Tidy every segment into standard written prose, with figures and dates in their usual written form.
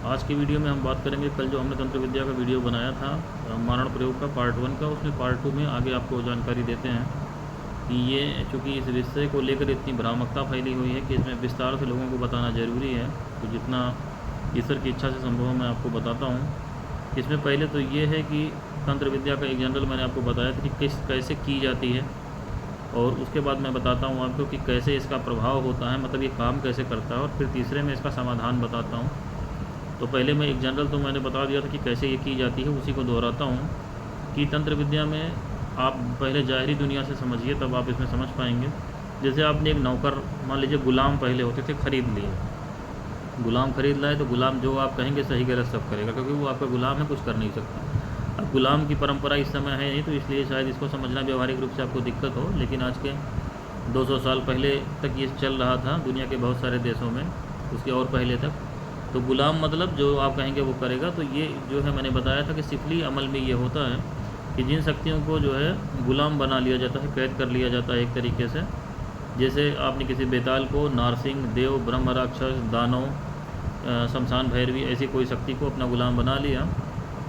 आज की वीडियो में हम बात करेंगे, कल जो हमने तंत्र विद्या का वीडियो बनाया था मारण प्रयोग का पार्ट 1 का, उसमें पार्ट 2 में आगे आपको जानकारी देते हैं कि ये चूँकि इस विषय को लेकर इतनी भ्रामकता फैली हुई है कि इसमें विस्तार से लोगों को बताना ज़रूरी है। तो जितना ईश्वर की इच्छा से संभव मैं आपको बताता हूँ। इसमें पहले तो ये है कि तंत्र विद्या का एक जनरल मैंने आपको बताया था कि कैसे की जाती है, और उसके बाद मैं बताता हूँ आपको कि कैसे इसका प्रभाव होता है, मतलब ये काम कैसे करता है, और फिर तीसरे में इसका समाधान बताता हूँ। तो पहले मैं एक जनरल तो मैंने बता दिया था कि कैसे ये की जाती है, उसी को दोहराता हूँ कि तंत्र विद्या में आप पहले ज़ाहिरी दुनिया से समझिए, तब आप इसमें समझ पाएंगे। जैसे आपने एक नौकर, मान लीजिए गुलाम पहले होते थे, ख़रीद लिए, गुलाम ख़रीद लाए, तो गुलाम जो आप कहेंगे सही गलत सब करेगा, क्योंकि वो आपका गुलाम है, कुछ कर नहीं सकता। अब गुलाम की परंपरा इस समय है नहीं, तो इसलिए शायद इसको समझना व्यवहारिक रूप से आपको दिक्कत हो, लेकिन आज के 200 साल पहले तक ये चल रहा था दुनिया के बहुत सारे देशों में, उसके और पहले तक। तो गुलाम मतलब जो आप कहेंगे वो करेगा। तो ये जो है मैंने बताया था कि सिफली अमल में ये होता है कि जिन शक्तियों को जो है गुलाम बना लिया जाता है, कैद कर लिया जाता है एक तरीके से। जैसे आपने किसी बेताल को नारसिंह, देव, ब्रह्म राक्षस, दानव, शमशान भैरवी, ऐसी कोई शक्ति को अपना गुलाम बना लिया,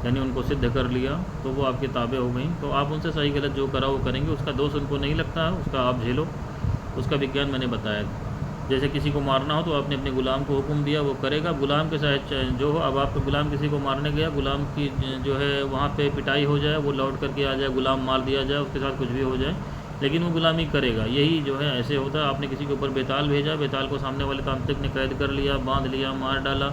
यानी उनको सिद्ध कर लिया, तो वो आपके ताबे हो गई। तो आप उनसे सही गलत जो करा वो करेंगे, उसका दोष उनको नहीं लगता है, उसका आप झेलो, उसका विज्ञान मैंने बताया था। जैसे किसी को मारना हो तो आपने अपने गुलाम को हुक्म दिया, वो करेगा, गुलाम के साथ जो हो। अब आपका गुलाम किसी को मारने गया, गुलाम की जो है वहाँ पे पिटाई हो जाए, वो लौट करके आ जाए, गुलाम मार दिया जाए, उसके साथ कुछ भी हो जाए, लेकिन वो गुलामी करेगा। यही जो है ऐसे होता है। आपने किसी के ऊपर बेताल भेजा, बेताल को सामने वाले तांत्रिक ने कैद कर लिया, बांध लिया, मार डाला,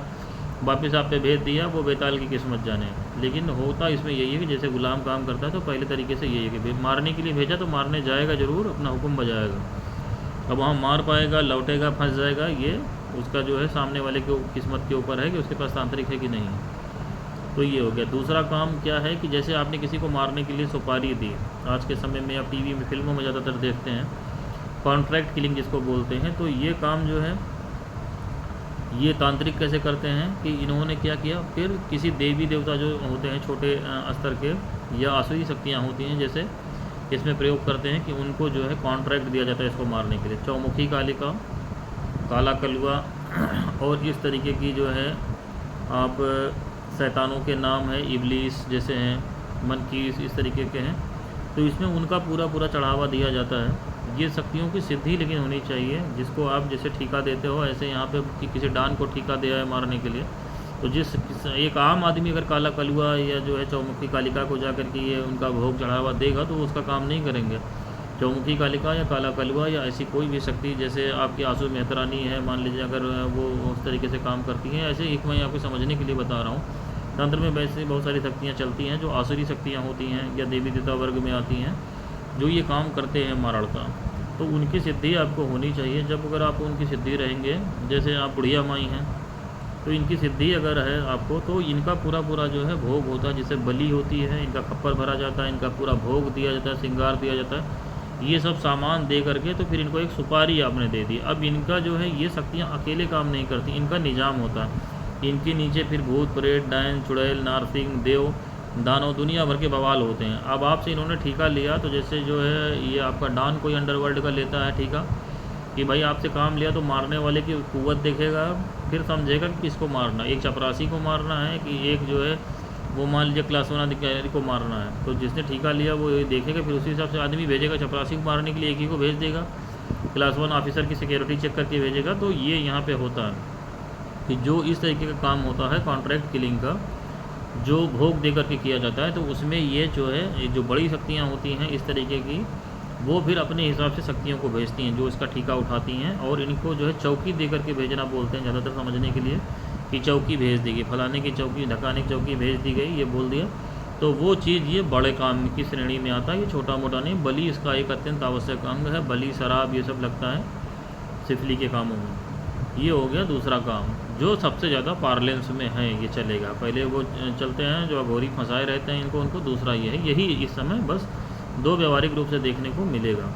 वापस आप पे भेज दिया, वो बेताल की किस्मत जाने। लेकिन होता इसमें यही है कि जैसे गुलाम काम करता है, तो पहले तरीके से यही है कि मारने के लिए भेजा तो मारने जाएगा ज़रूर, अपना हुक्म बजाएगा। अब वहाँ मार पाएगा, लौटेगा, फंस जाएगा, ये उसका जो है सामने वाले के किस्मत के ऊपर है कि उसके पास तांत्रिक है कि नहीं। तो ये हो गया। दूसरा काम क्या है कि जैसे आपने किसी को मारने के लिए सुपारी दी, आज के समय में आप टीवी में, फिल्मों में ज़्यादातर देखते हैं, कॉन्ट्रैक्ट किलिंग जिसको बोलते हैं। तो ये काम जो है ये तांत्रिक कैसे करते हैं कि इन्होंने क्या किया, फिर किसी देवी देवता जो होते हैं छोटे स्तर के, या आसुरी शक्तियाँ होती हैं, जैसे इसमें प्रयोग करते हैं कि उनको जो है कॉन्ट्रैक्ट दिया जाता है इसको मारने के लिए। चौमुखी कालिका, काला कलुआ, और इस तरीके की जो है आप शैतानों के नाम है, इबलीस जैसे हैं, मनकीस, इस तरीके के हैं। तो इसमें उनका पूरा पूरा चढ़ावा दिया जाता है। ये शक्तियों की सिद्धि लेकिन होनी चाहिए, जिसको आप जैसे ठेका देते हो, ऐसे यहाँ पे किसी डान को ठेका दिया है मारने के लिए, तो एक आम आदमी अगर काला कलुआ या जो है चौमुखी कालिका को जाकर के ये उनका भोग चढ़ावा देगा, तो उसका काम नहीं करेंगे। चौमुखी कालिका या काला कलुआ या ऐसी कोई भी शक्ति, जैसे आपकी आंसू मेहतरानी है, मान लीजिए, अगर वो उस तरीके से काम करती हैं, ऐसे एक मैं आपको समझने के लिए बता रहा हूँ। तंत्र में वैसे बहुत सारी शक्तियाँ चलती हैं जो आसुरी शक्तियाँ होती हैं या देवी देवता वर्ग में आती हैं, जो ये काम करते हैं मारण का। तो उनकी सिद्धि आपको होनी चाहिए। जब अगर आप उनकी सिद्धि रहेंगे, जैसे आप बुढ़िया माई हैं, तो इनकी सिद्धि अगर है आपको, तो इनका पूरा पूरा जो है भोग होता है, जिससे बलि होती है, इनका खप्पर भरा जाता है, इनका पूरा भोग दिया जाता है, श्रृंगार दिया जाता है, ये सब सामान दे करके, तो फिर इनको एक सुपारी आपने दे दी। अब इनका जो है ये शक्तियाँ अकेले काम नहीं करती, इनका निजाम होता है। इनके नीचे फिर भूत, प्रेत, डायन, चुड़ैल, नारसिंह, देव, दानव, दुनिया भर के बवाल होते हैं। अब आपसे इन्होंने ठीका लिया, तो जैसे जो है ये आपका डान कोई अंडरवर्ल्ड का लेता है ठीका, कि भाई आपसे काम लिया, तो मारने वाले की कुव्वत देखेगा, फिर समझेगा कि किसको मारना, एक चपरासी को मारना है कि एक जो है वो मान लीजिए क्लास 1 अधिकारी को मारना है। तो जिसने ठीका लिया वो ये देखेगा, फिर उसी हिसाब से आदमी भेजेगा। चपरासी को मारने के लिए एक ही को भेज देगा, क्लास 1 ऑफिसर की सिक्योरिटी चेक करके भेजेगा। तो ये यहाँ पे होता है कि जो इस तरीके का काम होता है कॉन्ट्रैक्ट किलिंग का, जो भोग दे करके किया जाता है, तो उसमें ये जो है जो बड़ी शक्तियाँ होती हैं इस तरीके की, वो फिर अपने हिसाब से शक्तियों को भेजती हैं, जो इसका ठीका उठाती हैं, और इनको जो है चौकी दे करके भेजना बोलते हैं ज़्यादातर समझने के लिए, कि चौकी भेज दी गई, फलाने की चौकी, ढकाने की चौकी भेज दी गई, ये बोल दिया। तो वो चीज़ ये बड़े काम की श्रेणी में आता है, ये छोटा मोटा नहीं। बलि इसका एक अत्यंत आवश्यक अंग है, बलि, शराब, ये सब लगता है सिफली के कामों में। ये हो गया दूसरा काम, जो सबसे ज़्यादा पार्लेंस में है, ये चलेगा। पहले वो चलते हैं जो अघोरी फंसाए रहते हैं इनको, उनको दूसरा ये है, यही इस समय बस दो व्यवहारिक रूप से देखने को मिलेगा।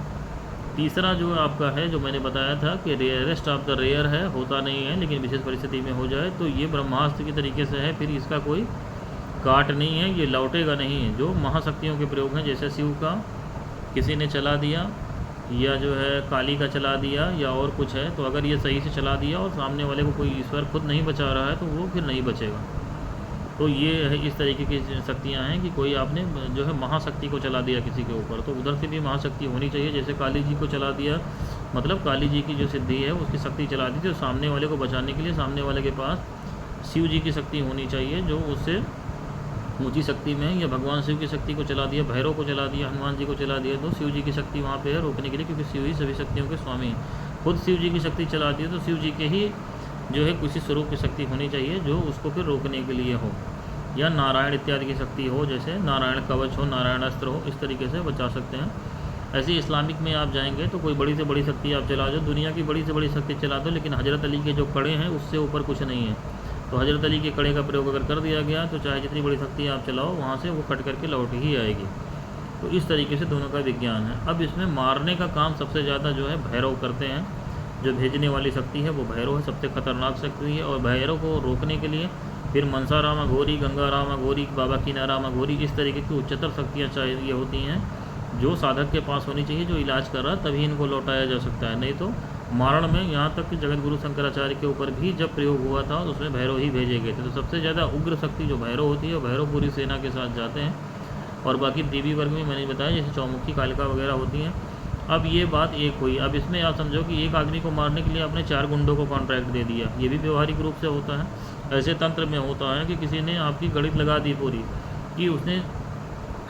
तीसरा जो आपका है, जो मैंने बताया था कि रेयरेस्ट ऑफ द रेयर है, होता नहीं है, लेकिन विशेष परिस्थिति में हो जाए, तो ये ब्रह्मास्त्र की तरीके से है, फिर इसका कोई काट नहीं है, ये लौटेगा नहीं है। जो महाशक्तियों के प्रयोग हैं, जैसे शिव का किसी ने चला दिया, या जो है काली का चला दिया या और कुछ है, तो अगर ये सही से चला दिया और सामने वाले को कोई ईश्वर खुद नहीं बचा रहा है तो वो फिर नहीं बचेगा। तो ये है, इस तरीके की शक्तियाँ हैं कि कोई आपने जो है महाशक्ति को चला दिया किसी के ऊपर, तो उधर से भी महाशक्ति होनी चाहिए। जैसे काली जी को चला दिया, मतलब काली जी की जो सिद्धि है उसकी शक्ति चला दी थी, तो सामने वाले को बचाने के लिए सामने वाले के पास शिव जी की शक्ति होनी चाहिए जो उससे ऊँची शक्ति में, या भगवान शिव की शक्ति को चला दिया, भैरव को चला दिया, हनुमान जी को चला दिया, तो शिव जी की शक्ति वहाँ पे है रोकने के लिए, क्योंकि शिव ही सभी शक्तियों के स्वामी हैं। खुद शिव जी की शक्ति चला दी तो शिव जी के ही जो है किसी स्वरूप की शक्ति होनी चाहिए जो उसको फिर रोकने के लिए हो, या नारायण इत्यादि की शक्ति हो, जैसे नारायण कवच हो, नारायण अस्त्र हो, इस तरीके से बचा सकते हैं। ऐसे इस्लामिक में आप जाएंगे तो कोई बड़ी से बड़ी शक्ति आप चला दो, दुनिया की बड़ी से बड़ी शक्ति चला दो, लेकिन हज़रत अली के जो कड़े हैं उससे ऊपर कुछ नहीं है। तो हज़रत अली के कड़े का प्रयोग अगर कर दिया गया तो चाहे जितनी बड़ी शक्ति आप चलाओ वहाँ से वो कट करके लौट ही आएगी। तो इस तरीके से दोनों का विज्ञान है। अब इसमें मारने का काम सबसे ज़्यादा जो है भैरव करते हैं, जो भेजने वाली शक्ति है वो भैरव है, सबसे खतरनाक शक्ति है। और भैरव को रोकने के लिए फिर मनसा रामा घोरी, गंगा रामा घोरी, बाबा कीना रामा घोरी, इस तरीके की उच्चतर शक्तियाँ चाहिए होती हैं जो साधक के पास होनी चाहिए, जो इलाज कर रहा है, तभी इनको लौटाया जा सकता है। नहीं तो मारण में यहाँ तक कि जगत गुरु शंकराचार्य के ऊपर भी जब प्रयोग हुआ था तो उसमें भैरव ही भेजे गए थे। तो सबसे ज़्यादा उग्र शक्ति जो भैरव होती है, भैरव पूरी सेना के साथ जाते हैं। और बाकी देवी वर्ग में मैंने बताया जैसे चौमुखी, कालिका वगैरह होती हैं। अब ये बात एक हुई। अब इसमें आप समझो कि एक आदमी को मारने के लिए आपने 4 गुंडों को कॉन्ट्रैक्ट दे दिया, ये भी व्यवहारिक रूप से होता है। ऐसे तंत्र में होता है कि किसी ने आपकी गणित लगा दी पूरी, कि उसने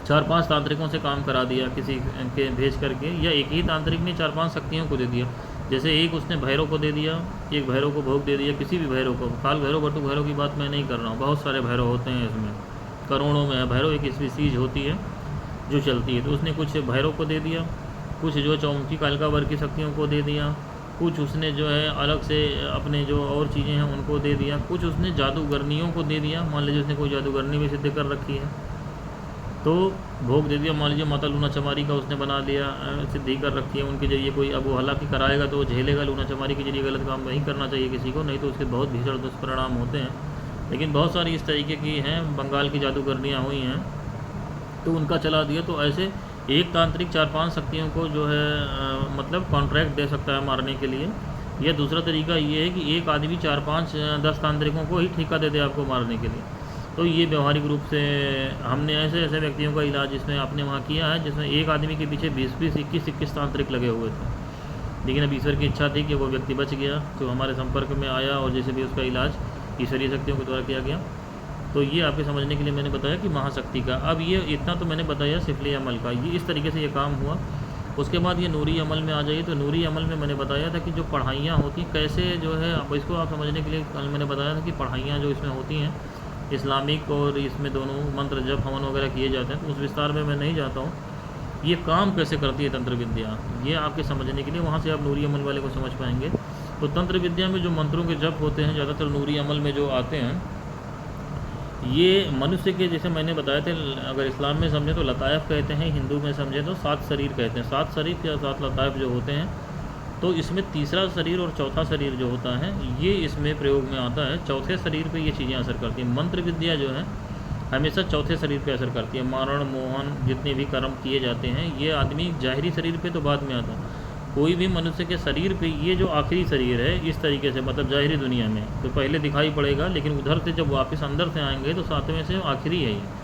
4-5 तांत्रिकों से काम करा दिया किसी के भेज करके, या एक ही तांत्रिक ने 4-5 शक्तियों को दे दिया। जैसे एक उसने भैरव को दे दिया, एक भैरव को भोग दे दिया, किसी भी भैरव को, काल भैरव, बटुक भैरव की बात मैं नहीं कर रहा हूँ, बहुत सारे भैरव होते हैं, इसमें करोड़ों में है। भैरव एक स्पीसीज होती है जो चलती है। तो उसने कुछ भैरव को दे दिया, कुछ जो चौमुखी कालिका वर्ग की शक्तियों को दे दिया, कुछ उसने जो है अलग से अपने जो और चीज़ें हैं उनको दे दिया, कुछ उसने जादूगरनियों को दे दिया। मान लीजिए उसने कोई जादूगरनी भी सिद्ध कर रखी है तो भोग दे दिया। मान लीजिए माता लूना चमारी का उसने बना दिया, सिद्धि कर रखी है उनके जरिए कोई, अब वो हालांकि कराएगा तो वो झेलेगा, लूना चमारी के जरिए गलत काम नहीं करना चाहिए किसी को, नहीं तो उसके बहुत भीषण दुष्परिणाम होते हैं। लेकिन बहुत सारी इस तरीके की हैं, बंगाल की जादूगरनियाँ हुई हैं तो उनका चला दिया। तो ऐसे एक तांत्रिक 4-5 शक्तियों को जो है मतलब कॉन्ट्रैक्ट दे सकता है मारने के लिए। या दूसरा तरीका ये है कि एक आदमी 4-5-10 तांत्रिकों को ही ठेका दे दे आपको मारने के लिए। तो ये व्यवहारिक रूप से हमने ऐसे ऐसे व्यक्तियों का इलाज इसमें आपने वहाँ किया है जिसमें एक आदमी के पीछे 20-20, 21-21 तांत्रिक लगे हुए थे। लेकिन अब ईश्वर की इच्छा थी कि वो व्यक्ति बच गया, तो हमारे संपर्क में आया और जैसे भी उसका इलाज ईश्वरीय शक्तियों के द्वारा किया गया। तो ये आपके समझने के लिए मैंने बताया कि महाशक्ति का। अब ये इतना तो मैंने बताया सिफली अमल का, ये इस तरीके से ये काम हुआ। उसके बाद ये नूरी अमल में आ जाइए। तो नूरी अमल में मैंने बताया था कि जो पढ़ाइयाँ होती कैसे जो है, अब इसको आप समझने के लिए कल मैंने बताया था कि पढ़ाइयाँ जो इसमें होती हैं इस्लामिक और इसमें दोनों मंत्र जप हवन वगैरह किए जाते हैं, तो उस विस्तार में मैं नहीं जाता हूँ। ये काम कैसे करती है तंत्र विद्या, ये आपके समझने के लिए, वहाँ से आप नूरी अमल वाले को समझ पाएंगे। तो तंत्र विद्या में जो मंत्रों के जप होते हैं ज़्यादातर नूरी अमल में जो आते हैं, ये मनुष्य के, जैसे मैंने बताया था, अगर इस्लाम में समझे तो लतायफ कहते हैं, हिंदू में समझे तो 7 शरीर कहते हैं। 7 शरीर या 7 लतायफ जो होते हैं, तो इसमें तीसरा शरीर और चौथा शरीर जो होता है ये इसमें प्रयोग में आता है। चौथे शरीर पे ये चीज़ें असर करती हैं। मंत्र विद्या जो है हमेशा चौथे शरीर पे असर करती है। मारण मोहन जितने भी कर्म किए जाते हैं ये आदमी जाहिरी शरीर पे तो बाद में आता है। कोई भी मनुष्य के शरीर पे ये जो आखिरी शरीर है इस तरीके से, मतलब जाहिरी दुनिया में तो पहले दिखाई पड़ेगा, लेकिन उधर से जब वापस अंदर से आएंगे तो 7वें से आखिरी है ये।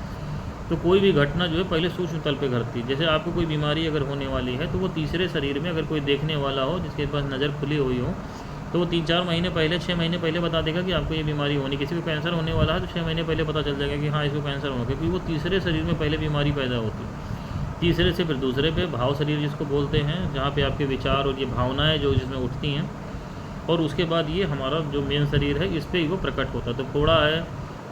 तो कोई भी घटना जो है पहले सूक्ष्म तल पे घटती है। जैसे आपको कोई बीमारी अगर होने वाली है तो वो तीसरे शरीर में, अगर कोई देखने वाला हो जिसके पास नज़र खुली हुई हो, तो वो 3-4 महीने पहले, 6 महीने पहले बता देगा कि आपको ये बीमारी होनी। किसी को कैंसर होने वाला है तो 6 महीने पहले पता चल जाएगा कि हाँ इसको कैंसर होगा, क्योंकि वो तीसरे शरीर में पहले बीमारी पैदा होती है। तीसरे से फिर दूसरे पे भाव शरीर जिसको बोलते हैं, जहाँ पे आपके विचार और ये भावनाएँ जो जिसमें उठती हैं, और उसके बाद ये हमारा जो मेन शरीर है इस पर ही वो प्रकट होता है। तो फोड़ा है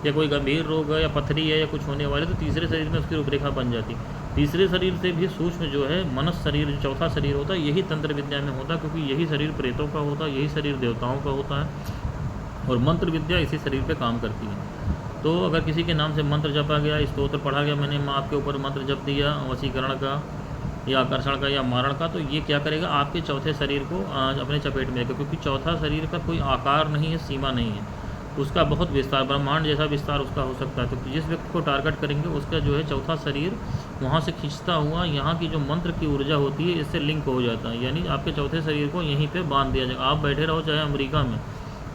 या कोई गंभीर रोग है या पथरी है या कुछ होने वाले, तो तीसरे शरीर में उसकी रूपरेखा बन जाती। तीसरे शरीर से भी सूक्ष्म जो है मनस शरीर, जो चौथा शरीर होता है, यही तंत्र विद्या में होता है, क्योंकि यही शरीर प्रेतों का होता है, यही शरीर देवताओं का होता है, और मंत्र विद्या इसी शरीर पे काम करती है। तो अगर किसी के नाम से मंत्र जपा गया, स्तोत्र पढ़ा गया, मैंने आपके ऊपर मंत्र जप दिया वशीकरण का या आकर्षण का या मारण का, तो ये क्या करेगा, आपके चौथे शरीर को अपने चपेट में रखेगा, क्योंकि चौथा शरीर का कोई आकार नहीं है, सीमा नहीं है। उसका बहुत विस्तार, ब्रह्मांड जैसा विस्तार उसका हो सकता है। तो जिस व्यक्ति को टारगेट करेंगे उसका जो है चौथा शरीर वहाँ से खींचता हुआ यहाँ की जो मंत्र की ऊर्जा होती है इससे लिंक हो जाता है, यानी आपके चौथे शरीर को यहीं पे बांध दिया जाएगा। आप बैठे रहो चाहे अमेरिका में,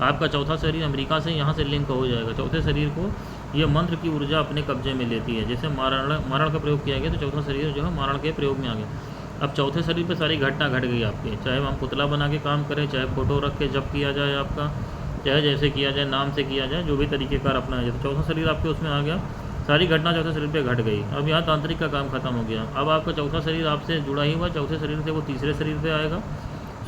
आपका चौथा शरीर अमेरिका से यहाँ से लिंक हो जाएगा। चौथे शरीर को ये मंत्र की ऊर्जा अपने कब्जे में लेती है। जैसे मारण का प्रयोग किया गया तो चौथा शरीर जो है मारण के प्रयोग में आ गया। अब चौथे शरीर पे सारी घटना घट गई आपके, चाहे हम पुतला बना के काम करें, चाहे फोटो रख के जब किया जाए आपका, चाहे जैसे किया जाए, नाम से किया जाए, जो भी तरीक़ेकार अपनाया जाए, तो चौथा शरीर आपके उसमें आ गया, सारी घटना चौथे शरीर पे घट गई। अब यहाँ तांत्रिक का काम खत्म हो गया। अब आपका चौथा शरीर आपसे जुड़ा ही हुआ, चौथे शरीर से वो तीसरे शरीर पे आएगा,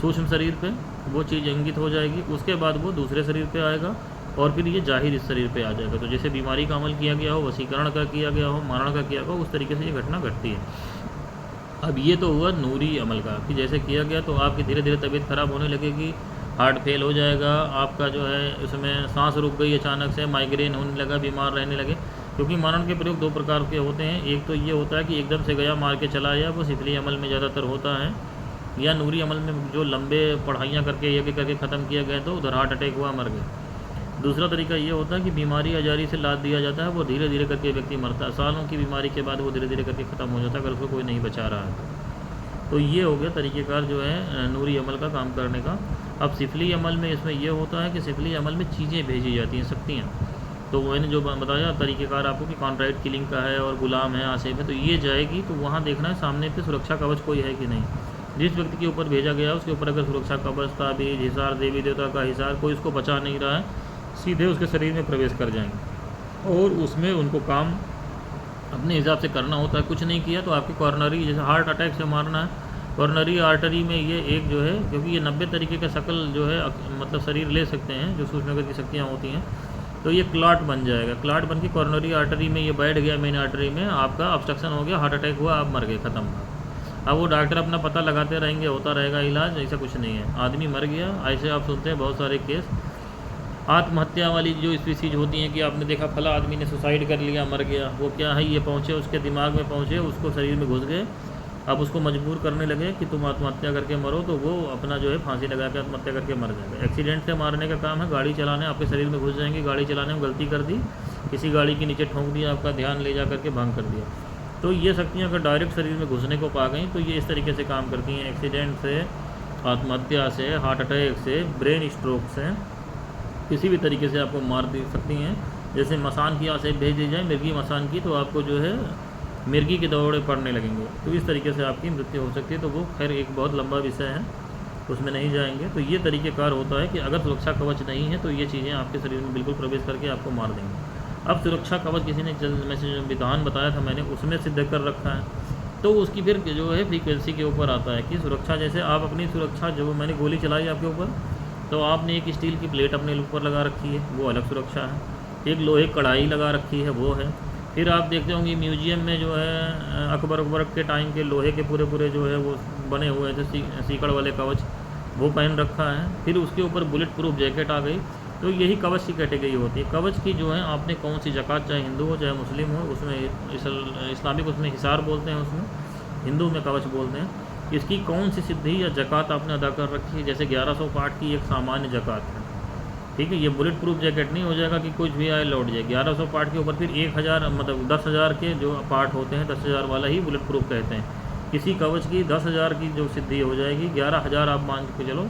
सूक्ष्म शरीर पे वो चीज़ इंगित हो जाएगी, उसके बाद वो दूसरे शरीर पे आएगा और फिर ये जाहिर इस शरीर पे आ जाएगा। तो जैसे बीमारी का अमल किया गया हो, वशीकरण का किया गया हो, मारण का किया गया हो, उस तरीके से ये घटना घटती है। अब ये तो हुआ नूरी अमल का कि जैसे किया गया तो आपकी धीरे धीरे तबीयत ख़राब होने लगेगी, हार्ट फेल हो जाएगा, आपका जो है उसमें सांस रुक गई अचानक से, माइग्रेन होने लगा, बीमार रहने लगे। क्योंकि मारण के प्रयोग दो प्रकार के होते हैं, एक तो ये होता है कि एकदम से गया मार के चला आया, वो सिफली अमल में ज़्यादातर होता है, या नूरी अमल में जो लंबे पढ़ाइयाँ करके यज्ञ करके ख़त्म किया गया तो उधर हार्ट अटैक हुआ, मर गए। दूसरा तरीका ये होता है कि बीमारी आजारी से लाद दिया जाता है, वो धीरे धीरे करके व्यक्ति मरता है, सालों की बीमारी के बाद वो धीरे धीरे करके ख़त्म हो जाता है अगर उसको कोई नहीं बचा रहा है। तो ये हो गया तरीक़ेकार जो है नूरी अमल का काम करने का। अब सिफली अमल में इसमें यह होता है कि सिफली अमल में चीज़ें भेजी जाती हैं, शक्तियाँ। तो मैंने जो बताया तरीक़ेकार आपको कि कॉन्ट्रैक्ट किलिंग का है और गुलाम है, आसिफ है, तो ये जाएगी तो वहाँ देखना है सामने पे सुरक्षा कवच कोई है कि नहीं। जिस व्यक्ति के ऊपर भेजा गया उसके ऊपर अगर सुरक्षा कवच, ताबीज़, हिसार, देवी देवता का हिसार, कोई उसको बचा नहीं रहा है, सीधे उसके शरीर में प्रवेश कर जाएंगे और उसमें उनको काम अपने हिसाब से करना होता है। कुछ नहीं किया तो आपकी कॉर्नरी, जैसे हार्ट अटैक से मारना है, कॉर्नरी आर्टरी में ये एक जो है, क्योंकि ये 90 तरीके का शकल जो है मतलब शरीर ले सकते हैं जो सूक्ष्म की शक्तियाँ होती हैं, तो ये क्लॉट बन जाएगा। क्लॉट बन के कॉर्नरी आर्टरी में ये बैठ गया, मेन आर्टरी में आपका ऑब्स्ट्रक्शन हो गया, हार्ट अटैक हुआ, आप मर गए, ख़त्म। अब वो डॉक्टर अपना पता लगाते रहेंगे, होता रहेगा इलाज, ऐसा कुछ नहीं है, आदमी मर गया। ऐसे आप सुनते हैं बहुत सारे केस। आत्महत्या वाली जो स्पीसीज होती हैं कि आपने देखा फला आदमी ने सुसाइड कर लिया, मर गया, वो क्या है, ये पहुँचे उसके दिमाग में पहुँचे, उसको शरीर में घुस गए, अब उसको मजबूर करने लगे कि तुम आत्महत्या करके मरो, तो वो अपना जो है फांसी लगा के आत्महत्या करके मर जाएगा। एक्सीडेंट से मारने का काम है, गाड़ी चलाने आपके शरीर में घुस जाएंगे, गाड़ी चलाने में गलती कर दी, किसी गाड़ी के नीचे ठोंक दिया, आपका ध्यान ले जा करके भंग कर दिया, तो ये शक्तियाँ अगर डायरेक्ट शरीर में घुसने को पा गई तो ये इस तरीके से काम करती हैं। एक्सीडेंट से, आत्महत्या से, हार्ट अटैक से, ब्रेन स्ट्रोक से, किसी भी तरीके से आपको मार दे सकती हैं। जैसे मसान की आसेप भेज दी जाए, मिर्गी मसान की, तो आपको जो है मिर्गी के दौड़े पड़ने लगेंगे, तो इस तरीके से आपकी मृत्यु हो सकती है। तो वो खैर एक बहुत लंबा विषय है, उसमें नहीं जाएंगे। तो ये तरीक़ेकार होता है कि अगर सुरक्षा कवच नहीं है तो ये चीज़ें आपके शरीर में बिल्कुल प्रवेश करके आपको मार देंगे। अब सुरक्षा कवच किसी ने में से जो विधान बताया था मैंने, उसमें सिद्ध कर रखा है, तो उसकी फिर जो है फ्रीक्वेंसी के ऊपर आता है कि सुरक्षा, जैसे आप अपनी सुरक्षा, जो मैंने गोली चलाई आपके ऊपर, तो आपने एक स्टील की प्लेट अपने ऊपर लगा रखी है, वो अलग सुरक्षा है। एक लोहे कढ़ाई लगा रखी है, वो है। फिर आप देखते होंगे म्यूजियम में जो है अकबर के टाइम के लोहे के पूरे जो है वो बने हुए थे सीकड़ वाले कवच, वो पहन रखा है। फिर उसके ऊपर बुलेट प्रूफ जैकेट आ गई। तो यही कवच की कैटेगरी होती है। कवच की जो है आपने कौन सी ज़कात, चाहे हिंदू हो चाहे मुस्लिम हो, उसमें इस्लामिक उसमें हिसार बोलते हैं, उसमें हिंदू में कवच बोलते हैं, इसकी कौन सी सिद्धि या ज़कात आपने अदा कर रखी है। जैसे 1100 पार्ट की एक सामान्य ज़कात है, ठीक है, ये बुलेट प्रूफ जैकेट नहीं हो जाएगा कि कुछ भी आए लौट जाए। 1100 पार्ट के ऊपर फिर 1000 मतलब 10,000 के जो पार्ट होते हैं, 10,000 वाला ही बुलेट प्रूफ कहते हैं। किसी कवच की 10,000 की जो सिद्धि हो जाएगी, 11,000 आप मान के चलो,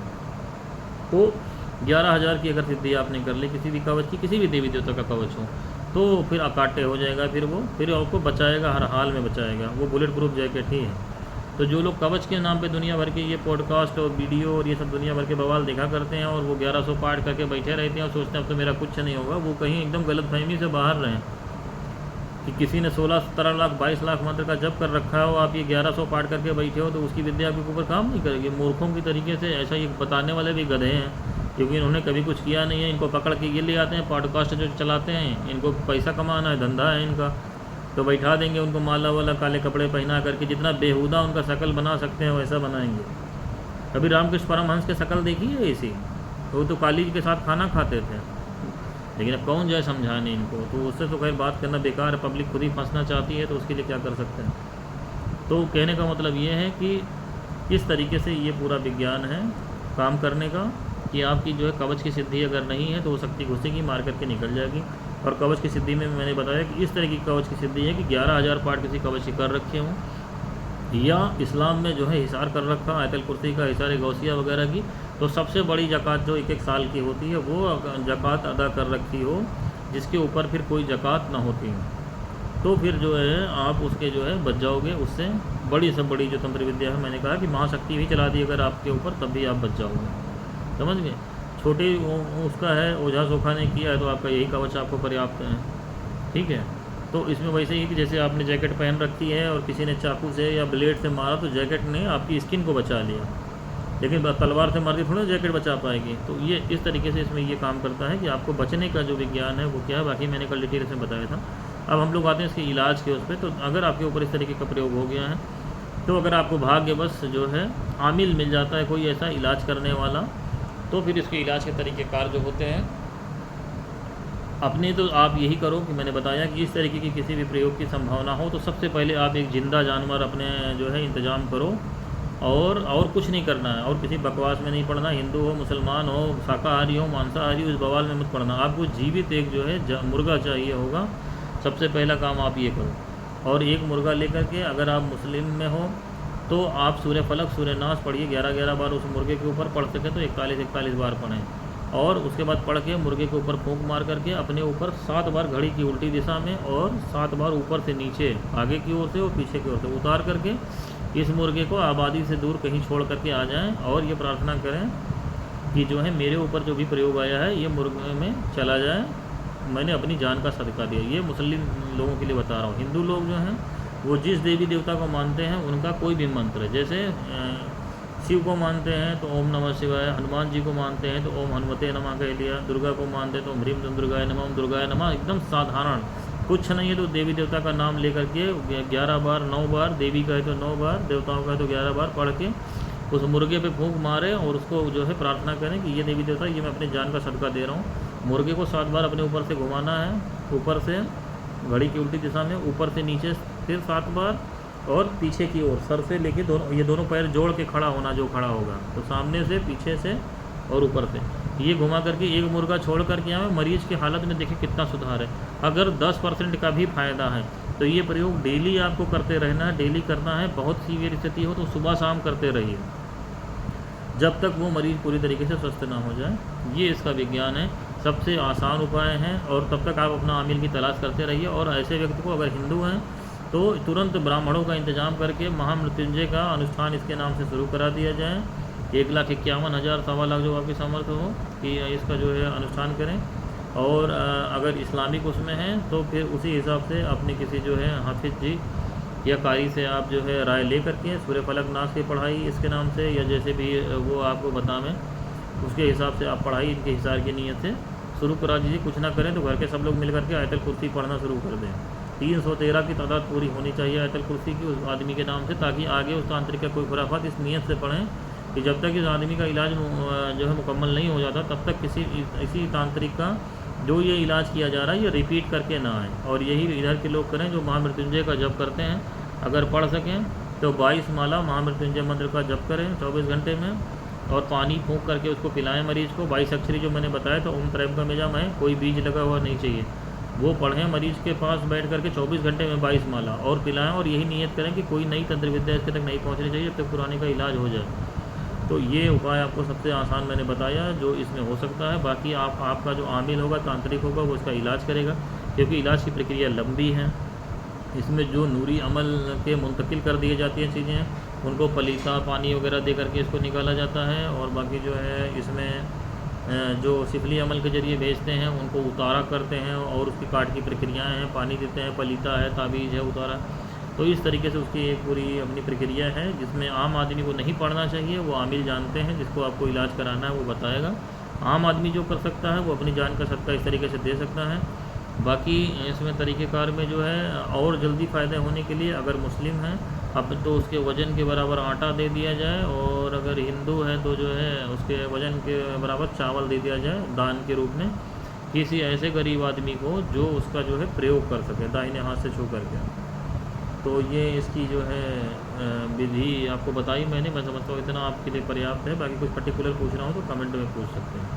तो 11,000 की अगर सिद्धि आपने कर ली किसी भी कवच की, किसी भी देवी देवता का कवच हो, तो फिर अकाट्य हो जाएगा, फिर आपको बचाएगा, हर हाल में बचाएगा, वो बुलेट प्रूफ जैकेट ही है। तो जो लोग कवच के नाम पे दुनिया भर के ये पॉडकास्ट और वीडियो और ये सब दुनिया भर के बवाल देखा करते हैं और वो 1100 पार्ट करके बैठे रहते हैं और सोचते हैं अब तो मेरा कुछ नहीं होगा, वो कहीं एकदम गलतफहमी से बाहर रहें कि किसी ने 16, 17 लाख, 22 लाख मंत्र का जप कर रखा हो, आप ये 1100 पार्ट करके बैठे हो, तो उसकी विद्या आपके ऊपर काम नहीं करेगी। मूर्खों की तरीके से ऐसा ये बताने वाले भी गधे हैं, क्योंकि इन्होंने कभी कुछ किया नहीं है। इनको पकड़ के ये ले आते हैं, पॉडकास्ट जो चलाते हैं, इनको पैसा कमाना है, धंधा है इनका, तो बैठा देंगे उनको माला वाला काले कपड़े पहना करके, जितना बेहुदा उनका शकल बना सकते हैं वैसा बनाएंगे। कभी रामकृष्ण परमहंस के शकल देखी है ऐसी, वो तो काली जी के साथ खाना खाते थे, लेकिन अब कौन जाए समझाने इनको। तो उससे तो खैर बात करना बेकार है, पब्लिक खुद ही फंसना चाहती है, तो उसके लिए क्या कर सकते हैं। तो कहने का मतलब ये है कि इस तरीके से ये पूरा विज्ञान है काम करने का। कि आपकी जो है कवच की सिद्धि अगर नहीं है तो वो शक्ति घुसेगी, मार करके निकल जाएगी। और कवच की सिद्धि में मैंने बताया कि इस तरह की कवच की सिद्धि है कि 11,000 पाठ किसी कवच के कर रखे हों, या इस्लाम में जो है हिसार कर रखा आयतल कुर्सी का, हिसार गौसिया वगैरह की, तो सबसे बड़ी ज़कात जो एक साल की होती है वो ज़कात अदा कर रखी हो, जिसके ऊपर फिर कोई ज़कात ना होती है, तो फिर जो है आप उसके जो है बच जाओगे उससे। बड़ी से बड़ी जो तंत्र विद्या है, मैंने कहा कि महाशक्ति भी चला दी अगर आपके ऊपर, तब भी आप बच जाओगे, समझ गए। छोटे उसका है ओझा सोखा ने किया है तो आपका यही कवच आपको पर्याप्त है, ठीक है। तो इसमें वैसे ही कि जैसे आपने जैकेट पहन रखी है और किसी ने चाकू से या ब्लेड से मारा तो जैकेट ने आपकी स्किन को बचा लिया, लेकिन तलवार से मार के थोड़ा जैकेट बचा पाएगी। तो ये इस तरीके से इसमें ये काम करता है कि आपको बचने का जो विज्ञान है वो क्या है, बाकी मैंने कल डिटेल से बताया था। अब हम लोग आते हैं इसके इलाज के उस पर। तो अगर आपके ऊपर इस तरीके का प्रयोग हो गया है, तो अगर आपको भाग्यवश जो है आमिल मिल जाता है कोई ऐसा इलाज करने वाला, तो फिर इसके इलाज के तरीक़ेकार जो होते हैं अपने, तो आप यही करो कि मैंने बताया कि इस तरीके की किसी भी प्रयोग की संभावना हो तो सबसे पहले आप एक ज़िंदा जानवर अपने जो है इंतज़ाम करो, और कुछ नहीं करना है, और किसी बकवास में नहीं पड़ना। हिंदू हो, मुसलमान हो, शाकाहारी हो, मांसाहारी हो, इस बवाल में मत पड़ना। आपको जीवित एक जो है मुर्गा चाहिए होगा, सबसे पहला काम आप ये करो। और एक मुर्गा लेकर के अगर आप मुस्लिम में हो तो आप सूर्य फलक सूर्य नाश पढ़िए 11-11 बार उस मुर्गे के ऊपर, पढ़ सके तो 41-41 बार पढ़ें। और उसके बाद पढ़ के मुर्गे के ऊपर फूंक मार करके अपने ऊपर 7 बार घड़ी की उल्टी दिशा में और 7 बार ऊपर से नीचे, आगे की ओर से और पीछे की ओर से उतार करके इस मुर्गे को आबादी से दूर कहीं छोड़ करके आ जाएं, और ये प्रार्थना करें कि जो है मेरे ऊपर जो भी प्रयोग आया है ये मुर्गे में चला जाए, मैंने अपनी जान का सदका दिया। ये मुस्लिम लोगों के लिए बता रहा हूँ। हिंदू लोग जो हैं वो जिस देवी देवता को मानते हैं उनका कोई भी मंत्र, जैसे शिव को मानते हैं तो ओम नमः शिवाय, हनुमान जी को मानते हैं तो ओम हनुमते नमः कह लिया, दुर्गा को मानते हैं तो ओम ह्रीम दुर्गाय नमः, ओम दुर्गाय नमः, एकदम साधारण, कुछ नहीं है तो देवी देवता का नाम लेकर के 11 बार 9 बार, देवी का है तो 9 बार, देवताओं का है तो 11 बार पढ़ के उस मुर्गे पे फूंक मारे और उसको जो है प्रार्थना करें कि ये देवी देवता ये मैं अपनी जान का सदका दे रहा हूँ। मुर्गे को 7 बार अपने ऊपर से घुमाना है, ऊपर से घड़ी की उल्टी दिशा में, ऊपर से नीचे फिर 7 बार, और पीछे की ओर सर से लेके ये दोनों पैर जोड़ के खड़ा होना, जो खड़ा होगा तो सामने से, पीछे से और ऊपर से, ये घुमा करके एक मुर्गा छोड़ करके आए। मरीज़ की हालत में देखिए कितना सुधार है। अगर 10% का भी फ़ायदा है तो ये प्रयोग डेली आपको करते रहना है, डेली करना है। बहुत सीवियर स्थिति हो तो सुबह शाम करते रहिए जब तक वो मरीज़ पूरी तरीके से स्वस्थ ना हो जाए। ये इसका विज्ञान है, सबसे आसान उपाय हैं, और तब तक आप अपना आमिल की तलाश करते रहिए। और ऐसे व्यक्ति को, अगर हिंदू हैं तो तुरंत ब्राह्मणों का इंतजाम करके महामृत्युंजय का अनुष्ठान इसके नाम से शुरू करा दिया जाए। 1,51,000 सवा लाख जो आपकी सामर्थ्य हो कि इसका जो है अनुष्ठान करें। और अगर इस्लामिक उसमें है तो फिर उसी हिसाब से अपने किसी जो है हाफिज़ जी या कारी से आप जो है राय ले करके सूर्य फलक नाश की पढ़ाई इसके नाम से, या जैसे भी वो आपको बतावें उसके हिसाब से आप पढ़ाई इनके हिसार की नीयत से शुरू करा दीजिए। कुछ ना करें तो घर के सब लोग मिल करके आयतल कुर्सी पढ़ना शुरू कर दें। 313 की तादाद पूरी होनी चाहिए आयतल कुर्सी की उस आदमी के नाम से, ताकि आगे उस तांत्रिक का कोई खुराफात इस नीयत से पढ़ें कि जब तक इस आदमी का इलाज जो है मुकम्मल नहीं हो जाता तब तक इसी तांत्रिक का जो ये इलाज किया जा रहा है ये रिपीट करके ना आए। और यही इधर के लोग करें जो महामृत्युंजय का जप करते हैं, अगर पढ़ सकें तो 22 माला महामृत्युंजय मंत्र का जप करें 24 घंटे में, और पानी फूंक करके उसको पिलाएं मरीज़ को। 22 अक्षरी जो मैंने बताया तो ओम त्रयंबकम है, कोई बीज लगा हुआ नहीं चाहिए, वो पढ़ें मरीज़ के पास बैठ करके 24 घंटे में 22 माला और पिलाएं। और यही नियत करें कि कोई नई तंत्र विद्या इसके तक नहीं पहुंचनी चाहिए जब तक पुराने का इलाज हो जाए। तो ये उपाय आपको सबसे आसान मैंने बताया जो इसमें हो सकता है। बाकी आपका जो आमिल होगा, तांत्रिक होगा, वो इसका इलाज करेगा, क्योंकि इलाज की प्रक्रिया लंबी है। इसमें जो नूरी अमल के मुंतकिल कर दिए जाती हैं चीज़ें, उनको पलीसा पानी वगैरह दे करके इसको निकाला जाता है। और बाकी जो है इसमें जो सिफली अमल के ज़रिए भेजते हैं उनको उतारा करते हैं, और उसकी काट की प्रक्रियाएँ हैं, पानी देते हैं, पलीता है, ताबीज़ है, उतारा। तो इस तरीके से उसकी एक पूरी अपनी प्रक्रिया है जिसमें आम आदमी को नहीं पढ़ना चाहिए। वो आमिल जानते हैं, जिसको आपको इलाज कराना है वो बताएगा। आम आदमी जो कर सकता है वो अपनी जान का सदका इस तरीके से दे सकता है। बाकी इसमें तरीक़ेकार में जो है और जल्दी फ़ायदे होने के लिए अगर मुस्लिम हैं अब तो उसके वज़न के बराबर आटा दे दिया जाए, और अगर हिंदू है तो जो है उसके वज़न के बराबर चावल दे दिया जाए दान के रूप में किसी ऐसे गरीब आदमी को जो उसका जो है प्रयोग कर सके दाहिने हाथ से छू करके। तो ये इसकी जो है विधि आपको बताई मैंने, मैं समझता हूँ इतना आपके लिए पर्याप्त है। बाकी कुछ पर्टिकुलर पूछना हो तो कमेंट में पूछ सकते हैं।